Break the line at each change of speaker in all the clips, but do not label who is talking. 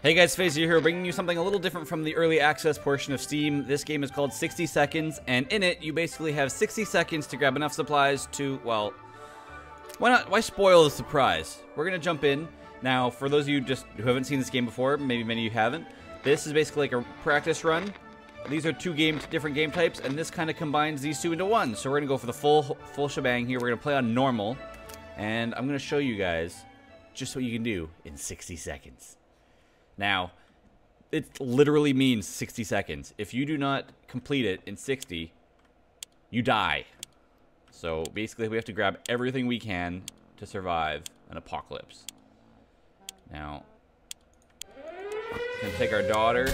Hey guys, Phasey here, bringing you something a little different from the early access portion of Steam. This game is called 60 Seconds, and in it, you basically have 60 seconds to grab enough supplies to, well, why spoil the surprise? We're gonna jump in. Now, for those of you who haven't seen this game before, maybe many of you haven't, this is basically like a practice run. These are different game types, and this kind of combines these two into one. So we're gonna go for the full shebang here. We're gonna play on normal, and I'm gonna show you guys just what you can do in 60 seconds. Now, it literally means 60 seconds. If you do not complete it in 60, you die. So basically, we have to grab everything we can to survive an apocalypse. Now, we're gonna take our daughter,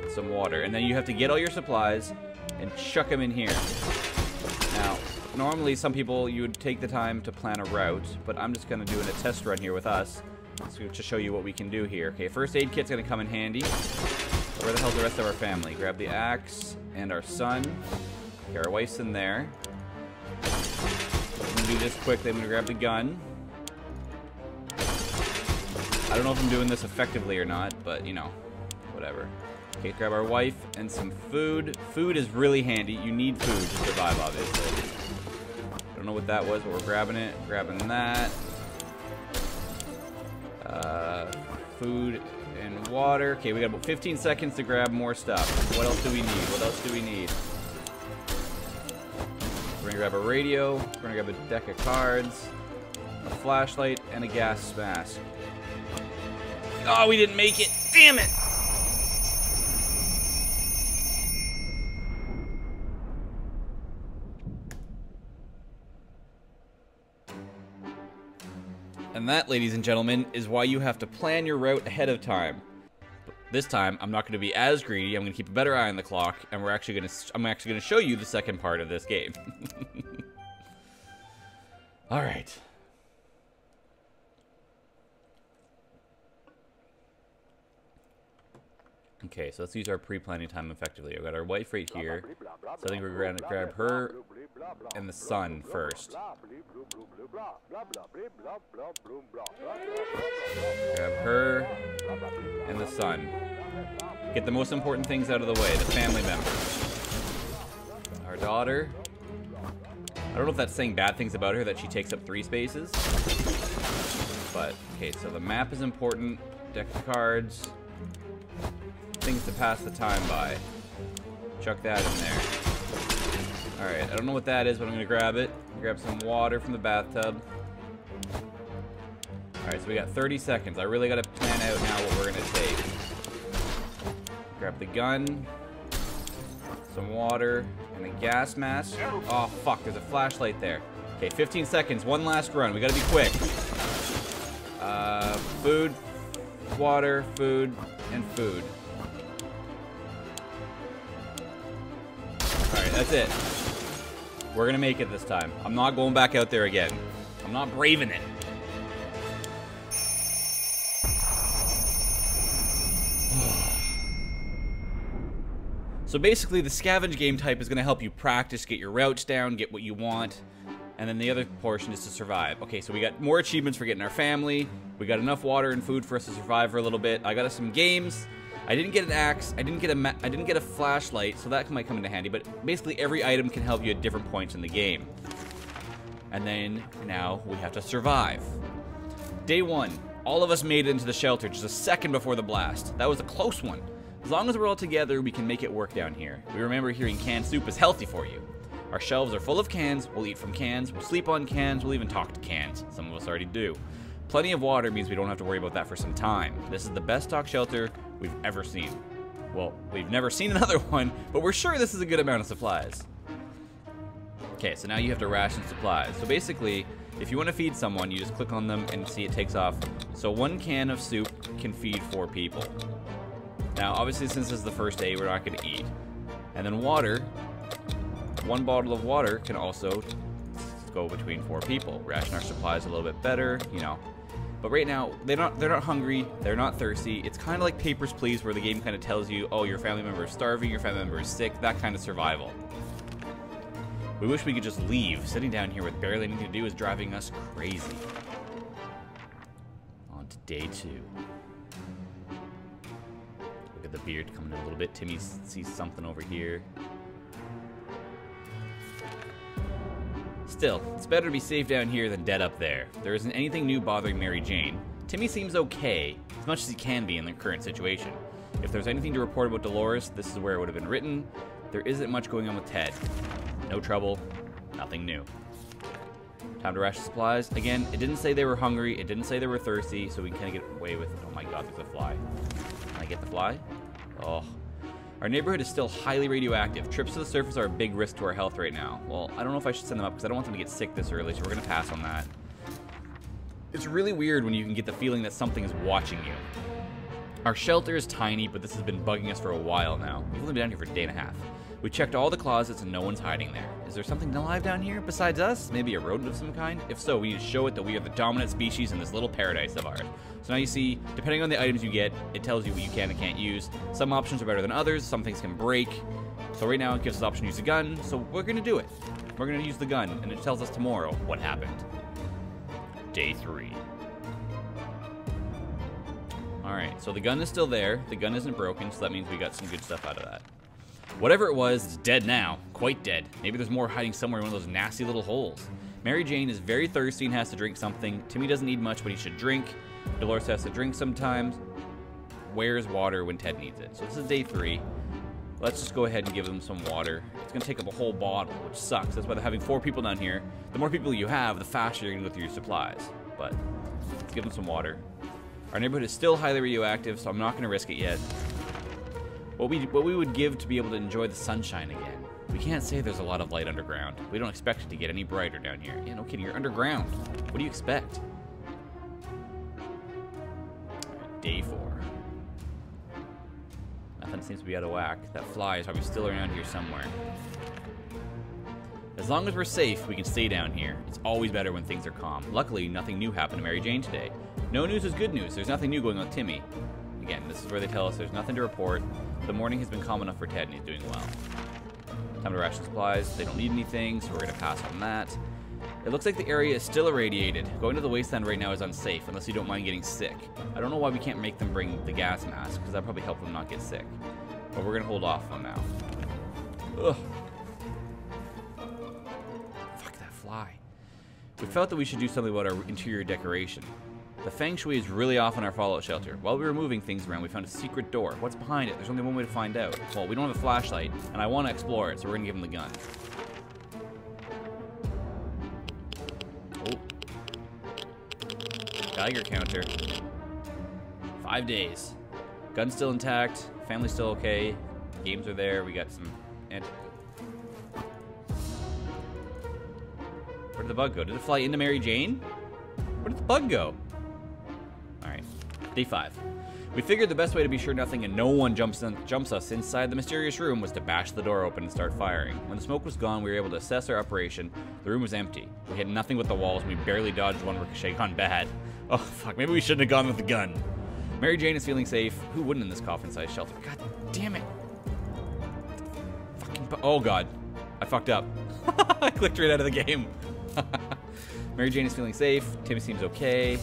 and some water, and then you have to get all your supplies and chuck them in here. Now, normally some people, you would take the time to plan a route, but I'm just gonna do a test run here with us. So to show you what we can do here. Okay, first aid kit's gonna come in handy. Where the hell's the rest of our family? Grab the axe and our son. Okay, our wife's in there. I'm gonna do this quickly. I'm gonna grab the gun. I don't know if I'm doing this effectively or not, but you know, whatever. Okay, grab our wife and some food. Food is really handy. You need food to survive, obviously. I don't know what that was, but we're grabbing it. Grabbing that. Food and water. Okay, we got about 15 seconds to grab more stuff. What else do we need? What else do we need? We're gonna grab a radio. We're gonna grab a deck of cards, a flashlight, and a gas mask. Oh, we didn't make it. Damn it! And that, ladies and gentlemen, is why you have to plan your route ahead of time. But this time, I'm not going to be as greedy. I'm going to keep a better eye on the clock, and I'm actually going to show you the second part of this game. All right. Okay, so let's use our pre-planning time effectively. I've got our wife right here, so I think we're going to grab her and the son first. Grab her and the son. Get the most important things out of the way, the family members. Our daughter. I don't know if that's saying bad things about her, that she takes up 3 spaces. But, okay, so the map is important. Deck of cards. Things to pass the time by. Chuck that in there. Alright, I don't know what that is, but I'm gonna grab it. Grab some water from the bathtub. Alright, so we got 30 seconds. I really gotta plan out now what we're gonna take. Grab the gun, some water, and a gas mask. Oh fuck, there's a flashlight there. Okay, 15 seconds, one last run. We gotta be quick. Food, water, food, and food. Alright, that's it. We're gonna make it this time. I'm not going back out there again. I'm not braving it. So basically, the scavenge game type is gonna help you practice, get your routes down, get what you want, and then the other portion is to survive. Okay, so we got more achievements for getting our family. We got enough water and food for us to survive for a little bit. I got us some games. I didn't get an axe, I didn't get a flashlight, so that might come into handy, but basically every item can help you at different points in the game. And then, now, we have to survive. Day 1, all of us made it into the shelter just a second before the blast. That was a close one. As long as we're all together, we can make it work down here. We remember hearing canned soup is healthy for you. Our shelves are full of cans, we'll eat from cans, we'll sleep on cans, we'll even talk to cans. Some of us already do. Plenty of water means we don't have to worry about that for some time. This is the best stock shelter we've ever seen. Well, we've never seen another one, but we're sure this is a good amount of supplies. Okay, so now you have to ration supplies. So basically, if you want to feed someone, you just click on them and see it takes off. So 1 can of soup can feed 4 people. Now, obviously, since this is the first day, we're not going to eat. And then water, 1 bottle of water can also go between 4 people. Ration our supplies a little bit better, you know. But right now, they're not hungry, they're not thirsty. It's kind of like Papers, Please, where the game kind of tells you, oh, your family member is starving, your family member is sick, that kind of survival. We wish we could just leave. Sitting down here with barely anything to do is driving us crazy. On to day 2. the beard coming in a little bit. Timmy sees something over here. Still, it's better to be safe down here than dead up there. There isn't anything new bothering Mary Jane. Timmy seems okay, as much as he can be in the current situation. If there's anything to report about Dolores, this is where it would have been written. There isn't much going on with Ted. No trouble, nothing new. Time to ration supplies. Again, it didn't say they were hungry, it didn't say they were thirsty, so we can kind of get away with it. Oh my god, there's a fly. Can I get the fly? Oh. Our neighborhood is still highly radioactive. Trips to the surface are a big risk to our health right now. Well, I don't know if I should send them up because I don't want them to get sick this early, so we're going to pass on that. It's really weird when you can get the feeling that something is watching you. Our shelter is tiny, but this has been bugging us for a while now. We've only been down here for a day and a half. We checked all the closets and no one's hiding there. Is there something alive down here besides us? Maybe a rodent of some kind? If so, we need to show it that we are the dominant species in this little paradise of ours. So now you see, depending on the items you get, it tells you what you can and can't use. Some options are better than others, some things can break. So right now it gives us the option to use a gun, so we're gonna do it. We're gonna use the gun, and it tells us tomorrow what happened. Day 3. Alright, so the gun is still there. The gun isn't broken, so that means we got some good stuff out of that. Whatever it was, it's dead now. Quite dead. Maybe there's more hiding somewhere in one of those nasty little holes. Mary Jane is very thirsty and has to drink something. Timmy doesn't need much, but he should drink. Dolores has to drink sometimes. Where's water when Ted needs it? So this is day 3. Let's just go ahead and give them some water. It's going to take up a whole bottle, which sucks. That's why they're having 4 people down here. The more people you have, the faster you're going to go through your supplies. But let's give them some water. Our neighborhood is still highly radioactive, so I'm not going to risk it yet. What we would give to be able to enjoy the sunshine again. We can't say there's a lot of light underground. We don't expect it to get any brighter down here. Yeah, no kidding, you're underground. What do you expect? Day 4. Nothing seems to be out of whack. That fly is probably still around here somewhere. As long as we're safe, we can stay down here. It's always better when things are calm. Luckily, nothing new happened to Mary Jane today. No news is good news. There's nothing new going on with Timmy. Again, this is where they tell us there's nothing to report. The morning has been calm enough for Ted, and he's doing well. Time to ration supplies. They don't need anything, so we're going to pass on that. It looks like the area is still irradiated. Going to the wasteland right now is unsafe, unless you don't mind getting sick. I don't know why we can't make them bring the gas mask, because that'd probably help them not get sick. But we're going to hold off on now. Ugh. Fuck that fly. We felt that we should do something about our interior decoration. The feng shui is really off in our fallout shelter. While we were moving things around, we found a secret door. What's behind it? There's only one way to find out. Well, we don't have a flashlight, and I want to explore it, so we're going to give him the gun. Oh. Geiger counter. 5 days. Gun's still intact. Family's still okay. Games are there. We got some... Where did the bug go? Did it fly into Mary Jane? Where did the bug go? Alright. Day 5. We figured the best way to be sure nothing and no one jumps us inside the mysterious room was to bash the door open and start firing. When the smoke was gone, we were able to assess our operation. The room was empty. We had nothing but the walls, and we barely dodged one ricochet gone bad. Oh, fuck. Maybe we shouldn't have gone with the gun. Mary Jane is feeling safe. Who wouldn't in this coffin-sized shelter? God damn it. Fucking... Oh, God. I fucked up. I clicked right out of the game. Mary Jane is feeling safe. Timmy seems okay.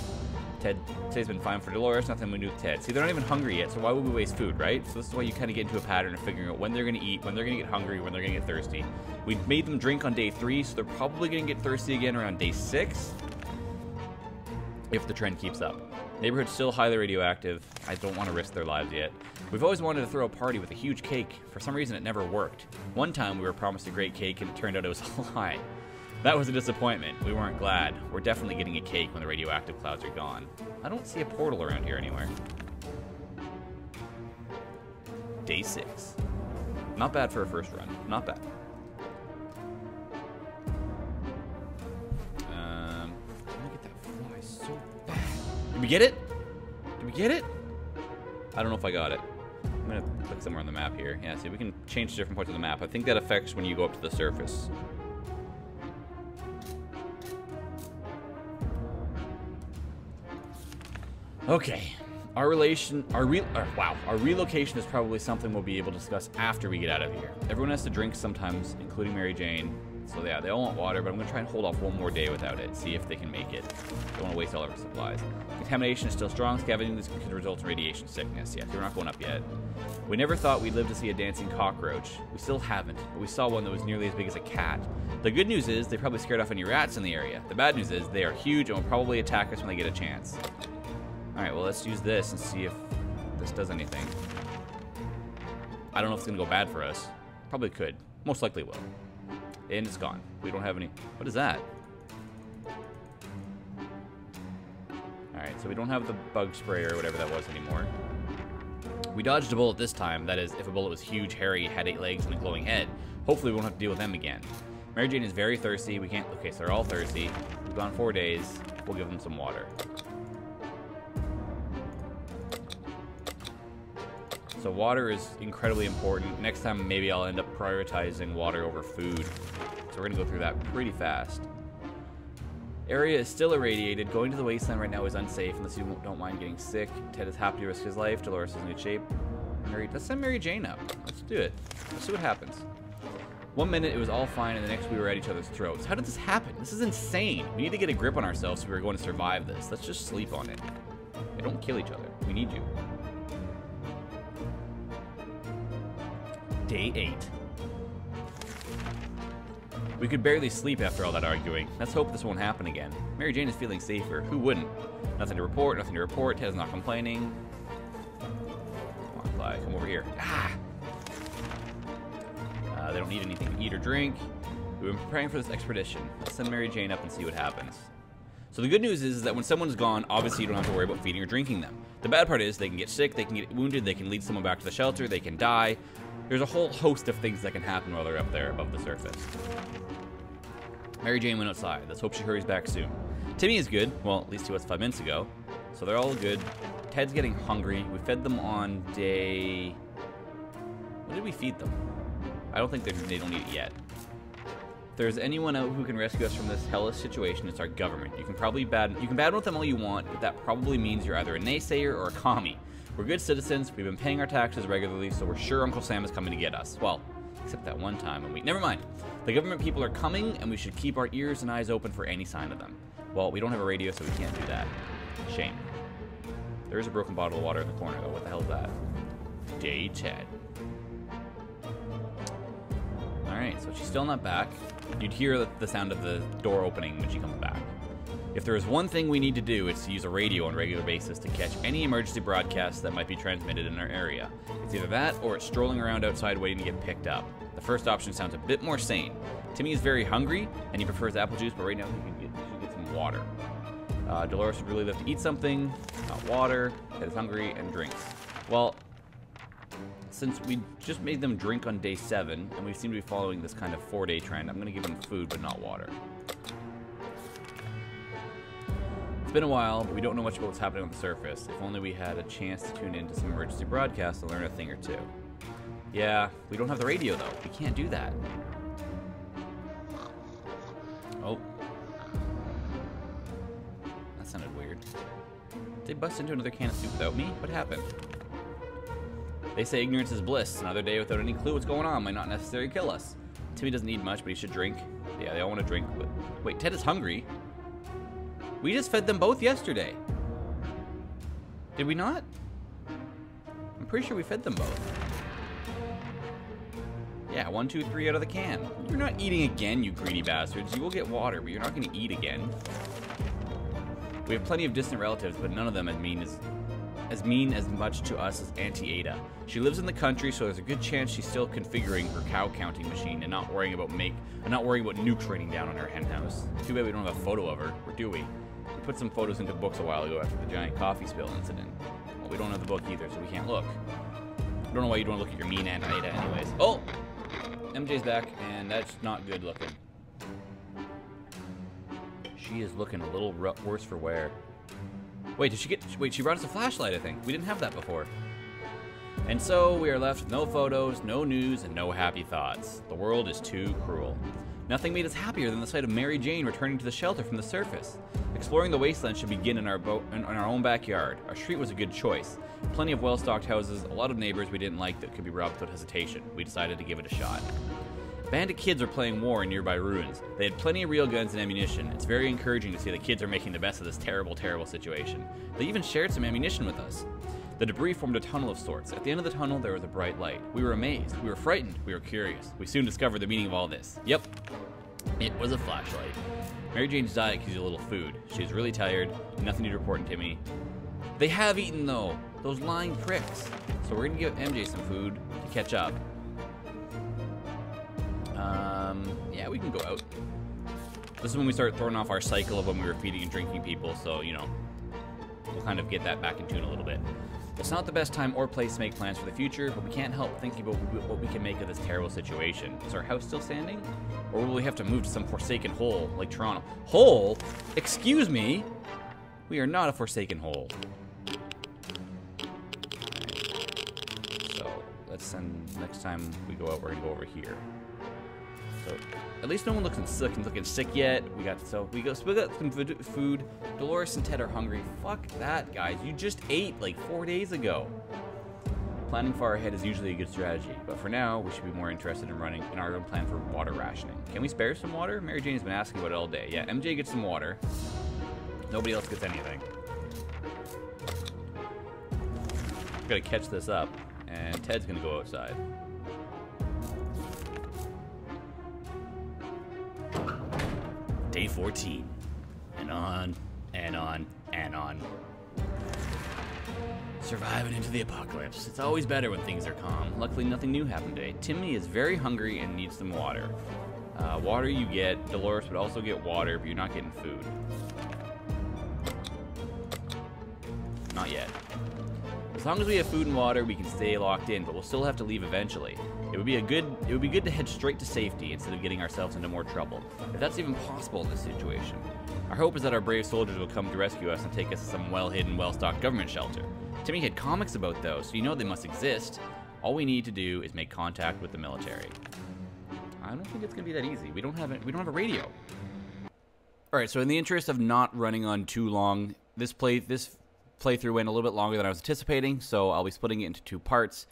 Today's been fine for Dolores. Nothing we knew with Ted. See, they're not even hungry yet, so why would we waste food, right? So this is why you kind of get into a pattern of figuring out when they're going to eat, when they're going to get hungry, when they're going to get thirsty. We made them drink on day 3, so they're probably going to get thirsty again around day 6. If the trend keeps up. Neighborhood's still highly radioactive. I don't want to risk their lives yet. We've always wanted to throw a party with a huge cake. For some reason, it never worked. One time, we were promised a great cake, and it turned out it was a lie. That was a disappointment. We weren't glad. We're definitely getting a cake when the radioactive clouds are gone. I don't see a portal around here anywhere. Day 6. Not bad for a first run. Not bad. I want to get that fly so bad. Did we get it? Did we get it? I don't know if I got it. I'm going to click somewhere on the map here. Yeah, see, we can change different points of the map. I think that affects when you go up to the surface. Okay, our relocation is probably something we'll be able to discuss after we get out of here. Everyone has to drink sometimes, including Mary Jane. So yeah, they all want water, but I'm going to try and hold off one more day without it, see if they can make it. Don't want to waste all of our supplies. Contamination is still strong. Scavenging this could result in radiation sickness. Yeah, we're not going up yet. We never thought we'd live to see a dancing cockroach. We still haven't, but we saw one that was nearly as big as a cat. The good news is they probably scared off any rats in the area. The bad news is they are huge and will probably attack us when they get a chance. Alright, well, let's use this and see if this does anything. I don't know if it's going to go bad for us. Probably could. Most likely will. And it's gone. We don't have any... What is that? Alright, so we don't have the bug sprayer or whatever that was anymore. We dodged a bullet this time. That is, if a bullet was huge, hairy, had 8 legs, and a glowing head. Hopefully we won't have to deal with them again. Mary Jane is very thirsty. We can't... Okay, so they're all thirsty. We've gone 4 days. We'll give them some water. So water is incredibly important. Next time, maybe I'll end up prioritizing water over food. So we're going to go through that pretty fast. Area is still irradiated. Going to the wasteland right now is unsafe unless you don't mind getting sick. Ted is happy to risk his life. Dolores is in good shape. Let's send Mary Jane up. Let's do it. Let's see what happens. 1 minute, it was all fine, and the next we were at each other's throats. How did this happen? This is insane. We need to get a grip on ourselves if we're going to survive this. Let's just sleep on it. Hey, don't kill each other. We need you. Day 8. We could barely sleep after all that arguing. Let's hope this won't happen again. Mary Jane is feeling safer. Who wouldn't? Nothing to report, nothing to report. Ted's not complaining. Come on, Clyde, come over here. Ah! They don't need anything to eat or drink. We've been preparing for this expedition. Let's send Mary Jane up and see what happens. So the good news is that when someone's gone, obviously you don't have to worry about feeding or drinking them. The bad part is they can get sick, they can get wounded, they can lead someone back to the shelter, they can die. There's a whole host of things that can happen while they're up there above the surface. Mary Jane went outside. Let's hope she hurries back soon. Timmy is good. Well, at least he was 5 minutes ago. So they're all good. Ted's getting hungry. We fed them on day... When did we feed them? I don't think they don't eat it yet. If there's anyone out who can rescue us from this hellish situation, it's our government. You can badmouth them all you want, but that probably means you're either a naysayer or a commie. We're good citizens, we've been paying our taxes regularly, so we're sure Uncle Sam is coming to get us. Well, except that one time when we... Never mind. The government people are coming, and we should keep our ears and eyes open for any sign of them. Well, we don't have a radio, so we can't do that. Shame. There is a broken bottle of water in the corner, though. What the hell is that? Day 10. Alright, so she's still not back. You'd hear the sound of the door opening when she comes back. If there is one thing we need to do, it's to use a radio on a regular basis to catch any emergency broadcasts that might be transmitted in our area. It's either that, or it's strolling around outside waiting to get picked up. The first option sounds a bit more sane. Timmy is very hungry, and he prefers apple juice, but right now he should get some water. Dolores would really love to eat something, not water, Ted is hungry, and drinks. Well, since we just made them drink on day 7, and we seem to be following this kind of 4-day trend, I'm going to give them food, but not water. It's been a while, but we don't know much about what's happening on the surface. If only we had a chance to tune into some emergency broadcasts to learn a thing or two. Yeah, we don't have the radio, though. We can't do that. Oh. That sounded weird. Did they bust into another can of soup without me? What happened? They say ignorance is bliss. Another day without any clue what's going on might not necessarily kill us. Timmy doesn't need much, but he should drink. Yeah, they all want to drink. But wait, Ted is hungry. We just fed them both yesterday. Did we not? I'm pretty sure we fed them both. Yeah, 1, 2, 3 out of the can. You're not eating again, you greedy bastards. You will get water, but you're not going to eat again. We have plenty of distant relatives, but none of them as mean as much to us as Auntie Ada. She lives in the country, so there's a good chance she's still configuring her cow counting machine and not worrying about nukes raining down on her hen house. Too bad we don't have a photo of her, or do we? We put some photos into books a while ago after the giant coffee spill incident. Well, we don't have the book either, so we can't look. I don't know why you'd want to look at your mean Aunt Ada anyways. Oh! MJ's back, and that's not good looking. She is looking a little worse for wear. Wait, she brought us a flashlight, I think. We didn't have that before. And so we are left with no photos, no news, and no happy thoughts. The world is too cruel. Nothing made us happier than the sight of Mary Jane returning to the shelter from the surface. Exploring the wasteland should begin in our own backyard. Our street was a good choice. Plenty of well-stocked houses, a lot of neighbors we didn't like that could be robbed without hesitation. We decided to give it a shot. Bandit kids are playing war in nearby ruins. They had plenty of real guns and ammunition. It's very encouraging to see the kids are making the best of this terrible, terrible situation. They even shared some ammunition with us. The debris formed a tunnel of sorts. At the end of the tunnel, there was a bright light. We were amazed. We were frightened. We were curious. We soon discovered the meaning of all this. Yep, it was a flashlight. Mary Jane's diet gives you a little food. She's really tired. Nothing to report in Timmy. They have eaten, though. Those lying pricks. So we're going to give MJ some food to catch up. Yeah, we can go out. This is when we start throwing off our cycle of when we were feeding and drinking people, so, you know, we'll kind of get that back in tune a little bit. It's not the best time or place to make plans for the future, but we can't help thinking about what we can make of this terrible situation. Is our house still standing? Or will we have to move to some forsaken hole like Toronto? Hole? Excuse me? We are not a forsaken hole. So, let's send, next time we go out, we're gonna go over here. So, at least no one looking sick yet. We got some food. Dolores and Ted are hungry. Fuck that, guys. You just ate like 4 days ago. Planning far ahead is usually a good strategy, but for now, we should be more interested in running in our own plan for water rationing. Can we spare some water? Mary Jane has been asking about it all day. Yeah, MJ gets some water. Nobody else gets anything. Gotta catch this up, and Ted's gonna go outside. Day 14. And on, and on, and on. Surviving into the apocalypse. It's always better when things are calm. Luckily, nothing new happened today. Timmy is very hungry and needs some water. Water you get. Dolores would also get water, but you're not getting food. Not yet. As long as we have food and water, we can stay locked in, but we'll still have to leave eventually. It would be good to head straight to safety instead of getting ourselves into more trouble, if that's even possible in this situation. Our hope is that our brave soldiers will come to rescue us and take us to some well-hidden, well-stocked government shelter. Timmy had comics about those, so you know they must exist. All we need to do is make contact with the military. I don't think it's gonna be that easy. We don't have a radio. All right, so in the interest of not running on too long, this playthrough went a little bit longer than I was anticipating, so I'll be splitting it into 2 parts.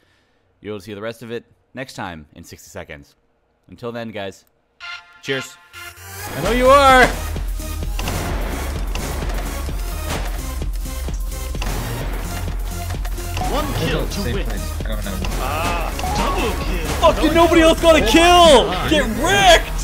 You'll see the rest of it next time in 60 seconds. Until then, guys, cheers. I know you are!
One kill to win.
I don't know.
Double kill.
Fucking nobody else got a kill! Get wrecked!